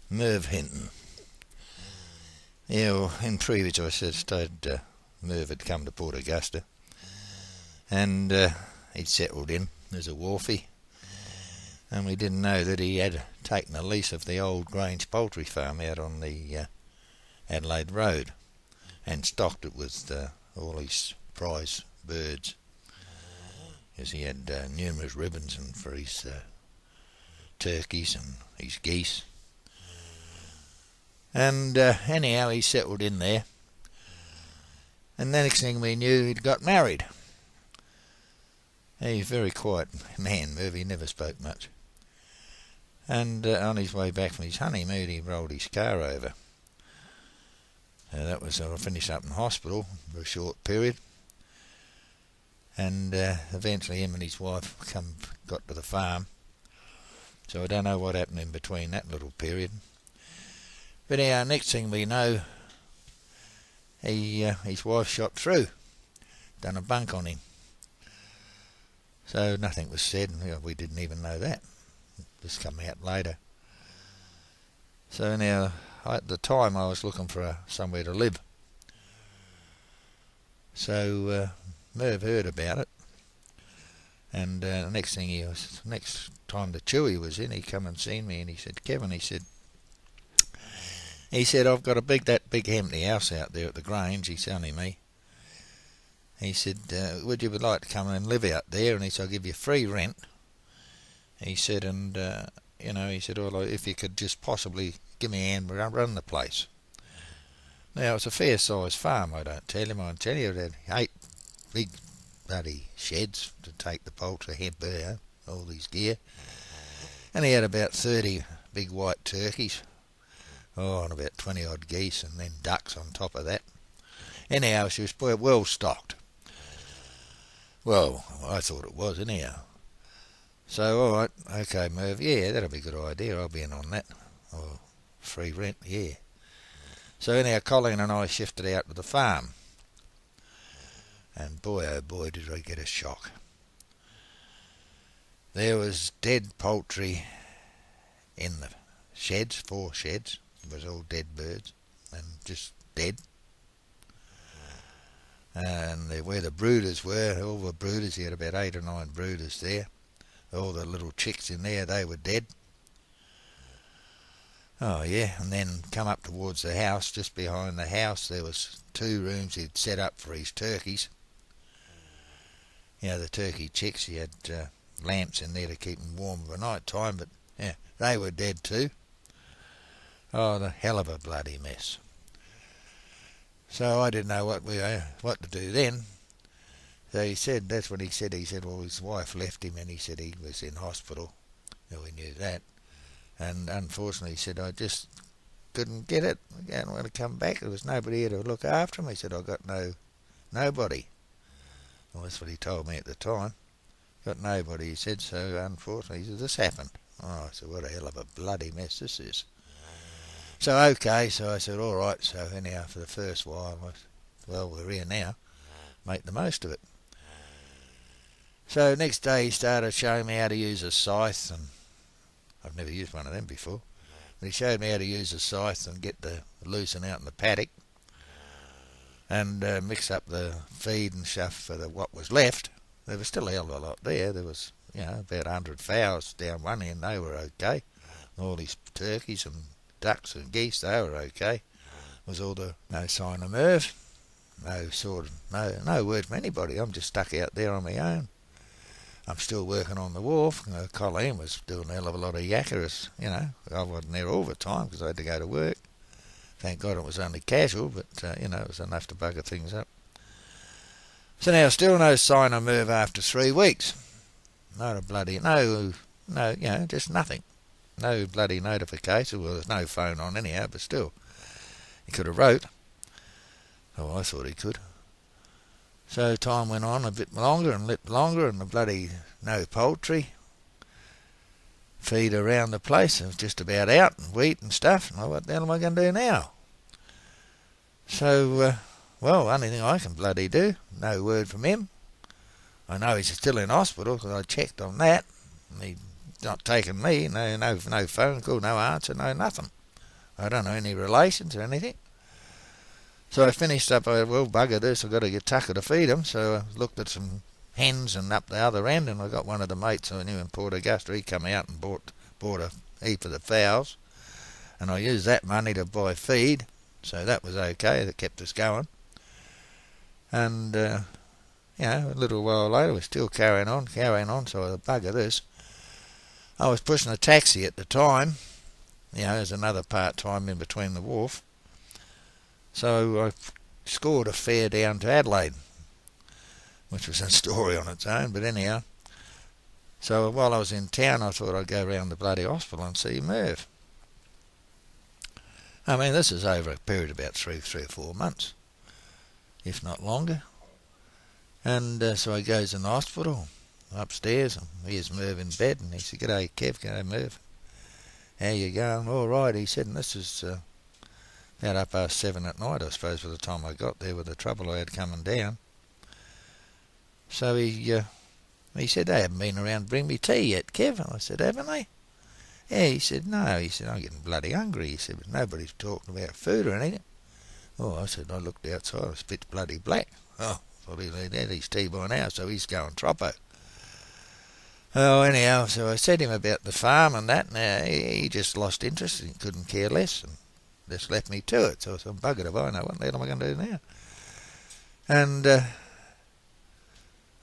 Hinton. Yeah, well, in previous I said Merv had come to Port Augusta, and he'd settled in as a wharfie, and we didn't know that he had taken a lease of the old Grange poultry farm out on the Adelaide Road, and stocked it with all his prize birds, as he had numerous ribbons and for his turkeys and his geese. And anyhow, he settled in there, and the next thing we knew, he'd got married. He's a very quiet man, Merv. He never spoke much. And on his way back from his honeymoon, he rolled his car over. That was, I finished up in hospital for a short period, and eventually him and his wife got to the farm. So I don't know what happened in between that little period. But anyhow, next thing we know, his wife shot through, done a bunk on him. So nothing was said, and we didn't even know that. This come out later. So now, at the time, I was looking for somewhere to live. So Merv heard about it, and next time the Chewy was in, he come and seen me, and he said, "Kevin," he said, "I've got that big empty house out there at the Grange." He's telling me. He said, "Would you like to come and live out there?" And he said, "I'll give you free rent." He said, "And he said, "Well, if you could just possibly give me a hand run the place." Now, it's a fair-sized farm, I don't tell him. I tell you, it had 8 big bloody sheds to take the poultry, all these gear. And he had about 30 big white turkeys. And about 20-odd geese, and then ducks on top of that. Anyhow, she was well stocked. Well, I thought it was, anyhow. So, all right, okay, Merv, yeah, that'll be a good idea. I'll be in on that. Oh, free rent, yeah. So anyhow, Colleen and I shifted out to the farm. And boy, oh boy, did I get a shock. There was dead poultry in the sheds, 4 sheds. It was all dead birds, and just dead. And where the brooders were, all the brooders, he had about 8 or 9 brooders there. All the little chicks in there, they were dead. Oh yeah, and then come up towards the house, just behind the house, there was 2 rooms he'd set up for his turkeys. The turkey chicks, he had lamps in there to keep them warm for night time, but yeah, they were dead too. Oh, the hell of a bloody mess. So I didn't know what to do then. So he said, that's what he said. He said, well, his wife left him, and he said he was in hospital. Well, we knew that. And unfortunately, he said, I just couldn't get it. I didn't want to come back. There was nobody here to look after him. He said, I got nobody. Well, that's what he told me at the time. Got nobody, he said. So unfortunately, he said, this happened. Oh, I said, what a hell of a bloody mess this is. So, okay, so I said, all right. So anyhow, for the first while, we're here now. Make the most of it. So next day he started showing me how to use a scythe, and I've never used one of them before. But he showed me how to use a scythe and get the loosen out in the paddock, and mix up the feed and stuff for what was left. There was still a hell of a lot there. There was, about 100 fowls down one end. They were okay. All these turkeys and ducks and geese, they were okay. Was all no sign of Merv. No word from anybody. I'm just stuck out there on my own. I'm still working on the wharf. Colleen was doing a hell of a lot of yakka. I wasn't there all the time because I had to go to work. Thank God it was only casual, but it was enough to bugger things up. So now still no sign of Merv after 3 weeks. Not a bloody just nothing. No bloody notification. Well, there's no phone on anyhow, but still, he could have wrote. Oh, I thought he could. So time went on a bit longer, and the bloody no poultry. Feed around the place, it was just about out, and wheat and stuff. And what the hell am I going to do now? So, only thing I can bloody do, no word from him. I know he's still in hospital because I checked on that. And he's not taking me, no phone call, no answer, no nothing. I don't know, any relations or anything. So I finished up, well, bugger this, I've got to get Tucker to feed them. So I looked at some hens and up the other end, and I got one of the mates I knew in Port Augusta. He come out and bought a heap of the fowls, and I used that money to buy feed, so that was okay. That kept us going. And a little while later, we're still carrying on. So I thought, bugger this. I was pushing a taxi at the time. There's another part-time in between the wharf. So I scored a fare down to Adelaide, which was a story on its own, but anyhow. So while I was in town, I thought I'd go round the bloody hospital and see Merv. I mean, this is over a period of about 3 or 4 months, if not longer. And so I goes in the hospital, upstairs, and here's Merv in bed, and he said, "G'day, Kev, g'day, Merv. How you going?" "All right," he said, and this is about 7:30 at night, I suppose, by the time I got there with the trouble I had coming down. So he said, "They haven't been around to bring me tea yet, Kev." And I said, "Haven't they?" "Yeah," he said, "no." He said, "I'm getting bloody hungry." He said, "But nobody's talking about food or anything." Oh, I said, I looked outside, I was pitch bloody black. Oh, I thought he'd had his tea by now, so he's going troppo. Oh, anyhow, so I said to him about the farm and that, and he just lost interest and couldn't care less, and just left me to it. So I said, buggered if I know, what the hell am I going to do now? And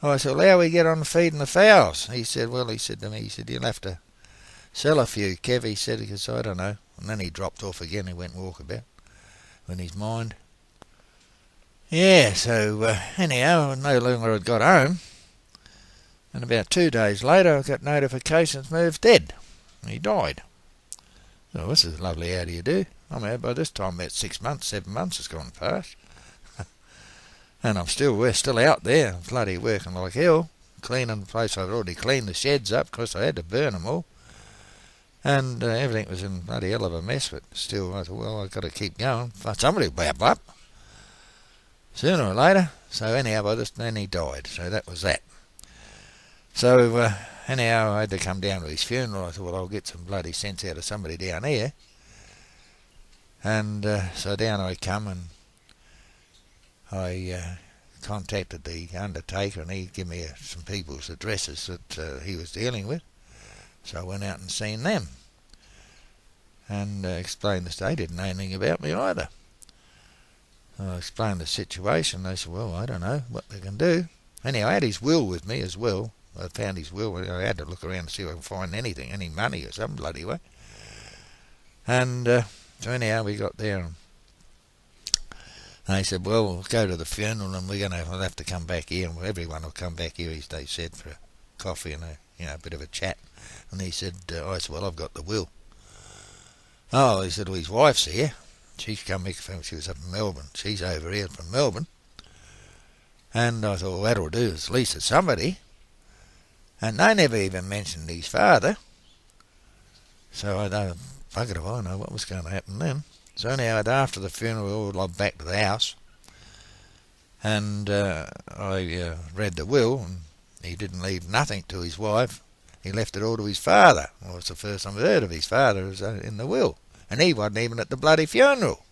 I said, "Well, how we get on feeding the fowls?" He said to me, "You'll have to sell a few, Kev," he said, because I don't know. And then he dropped off again, he went walkabout in his mind. Yeah, so anyhow, no longer I'd got home, and about 2 days later I got notifications Merv's dead. He died. Oh, this is lovely, how do you do? I mean, by this time about 6 months, 7 months has gone past. And we're still out there, bloody working like hell, cleaning the place. I'd already cleaned the sheds up, because I had to burn them all. And everything was in bloody hell of a mess, but still, I thought, well, I've got to keep going. Somebody will bab up sooner or later. So anyhow, then he died, so that was that. So anyhow, I had to come down to his funeral. I thought, well, I'll get some bloody sense out of somebody down here. And so down I come, and I contacted the undertaker, and he gave me some people's addresses that he was dealing with. So I went out and seen them, and explained this. They didn't know anything about me either. So I explained the situation. They said, well, I don't know what they can do. Anyhow, I had his will with me as well. I found his will. I had to look around to see if I could find anything, any money or some bloody way. And so anyhow, we got there, and they said, well, we'll go to the funeral, and we'll have to come back here, and everyone will come back here, they said, for a coffee and a bit of a chat. And he said, I said, well, I've got the will. Oh, he said, well, his wife's here. She's come here from, she was up in Melbourne. She's over here from Melbourne. And I thought, well, that'll do, at least it's somebody. And they never even mentioned his father. So I don't, bugger if I know what was going to happen then. So anyhow, after the funeral, we all lobbed back to the house. And I read the will, and he didn't leave nothing to his wife. He left it all to his father. Well, it's the first time I've heard of his father was in the will. And he wasn't even at the bloody funeral.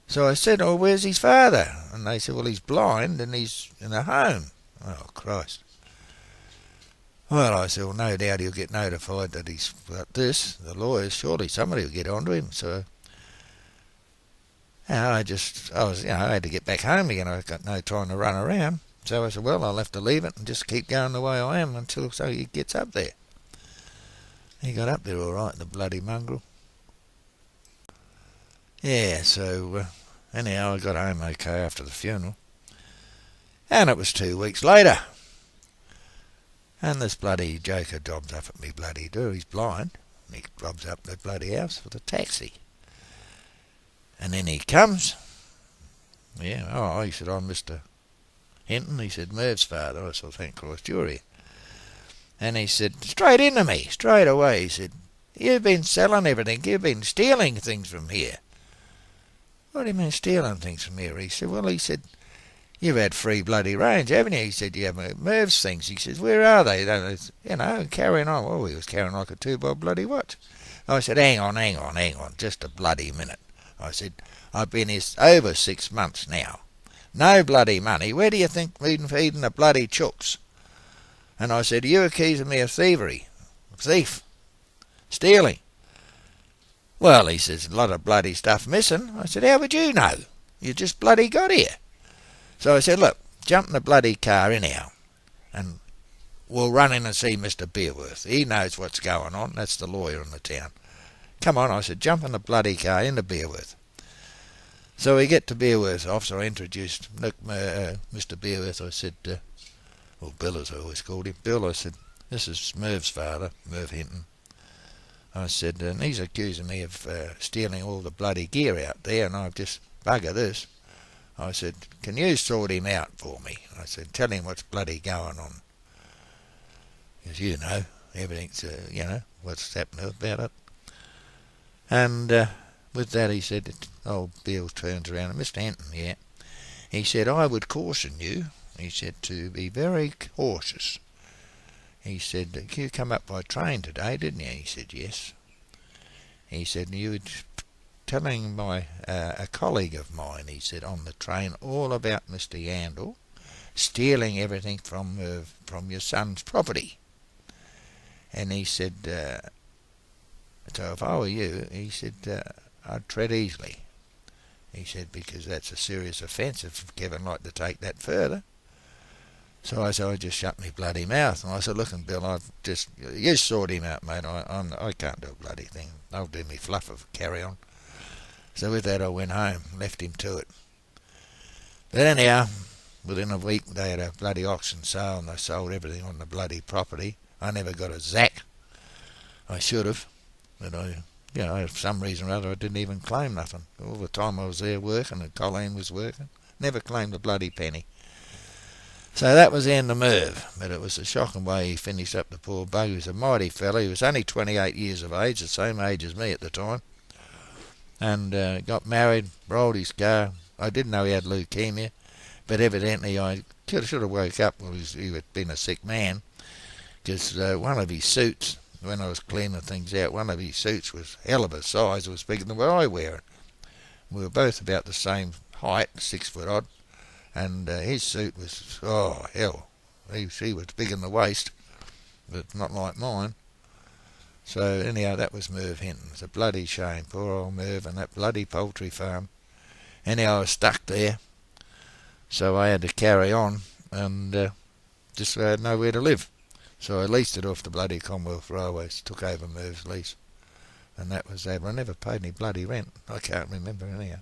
So I said, oh, where's his father? And they said, well, he's blind and he's in a home. Oh, Christ. Well, I said, well, no doubt he'll get notified that he's got this. The lawyers, surely somebody will get onto him. So I had to get back home again. I got no time to run around. So I said, well, I'll have to leave it and just keep going the way I am until he gets up there. He got up there all right, the bloody mongrel. Yeah, so anyhow, I got home okay after the funeral. And it was 2 weeks later. And this bloody joker jobs up at me bloody door. He's blind. And he jobs up the bloody house with a taxi. And then he comes. Yeah, oh, he said, I'm Mr. Hinton. He said, Merv's father. I said, thank Christ you're here. And he said, straight into me, straight away. He said, you've been selling everything. You've been stealing things from here. What do you mean stealing things from here? He said, well, you've had free bloody range, haven't you? He said, you haven't Merv's things. He says, where are they? Carrying on. Well, he was carrying like a 2-bob bloody watch. I said, hang on, just a bloody minute. I said, I've been here over 6 months now. No bloody money. Where do you think we've been feeding the bloody chooks? And I said, are you accusing me of thievery? Thief. Stealing. Well, he says, a lot of bloody stuff missing. I said, how would you know? You just bloody got here. So I said, look, jump in the bloody car anyhow, and we'll run in and see Mr. Beerworth. He knows what's going on. That's the lawyer in the town. Come on, I said, jump in the bloody car into Beerworth. So we get to Beerworth's office. I introduced Mr. Beerworth. I said, Bill as I always called him. Bill, I said, this is Merv's father, Merv Hinton. I said, and he's accusing me of stealing all the bloody gear out there, and I've just buggered this. I said, can you sort him out for me? I said, tell him what's bloody going on. Because everything's, what's happening about it. And with that he said, old Bill turns around, and Mr. Hinton, yeah. He said, I would caution you, he said, to be very cautious. He said, you come up by train today, didn't you? He said, yes. He said, you were telling a colleague of mine, he said, on the train all about Mr. Yandle stealing everything from your son's property. And he said, so if I were you, he said, I'd tread easily. He said, because that's a serious offence if Kevin like to take that further. So I said, I just shut my bloody mouth. And I said, look, Bill, you sort him out, mate. I can't do a bloody thing. I'll do me fluff of carry on. So with that I went home, left him to it. But anyhow, within a week they had a bloody auction sale and they sold everything on the bloody property. I never got a zack. I should have. But for some reason or other I didn't even claim nothing. All the time I was there working and Colleen was working. Never claimed a bloody penny. So that was the end of Merv, but it was a shocking way he finished up the poor bug. He was a mighty fellow. He was only 28 years of age, the same age as me at the time, and got married, rolled his car. I didn't know he had leukemia, but evidently I should have woke up when he had been a sick man, because one of his suits, when I was cleaning things out, one of his suits was hell of a size. It was bigger than what I wear. We were both about the same height, 6 foot odd. And his suit was, oh, hell, he was big in the waist, but not like mine. So anyhow, that was Merv Hinton. It's a bloody shame, poor old Merv and that bloody poultry farm. Anyhow, I was stuck there, so I had to carry on, and just had nowhere to live. So I leased it off the bloody Commonwealth Railways, took over Merv's lease, and that was that. I never paid any bloody rent. I can't remember anyhow.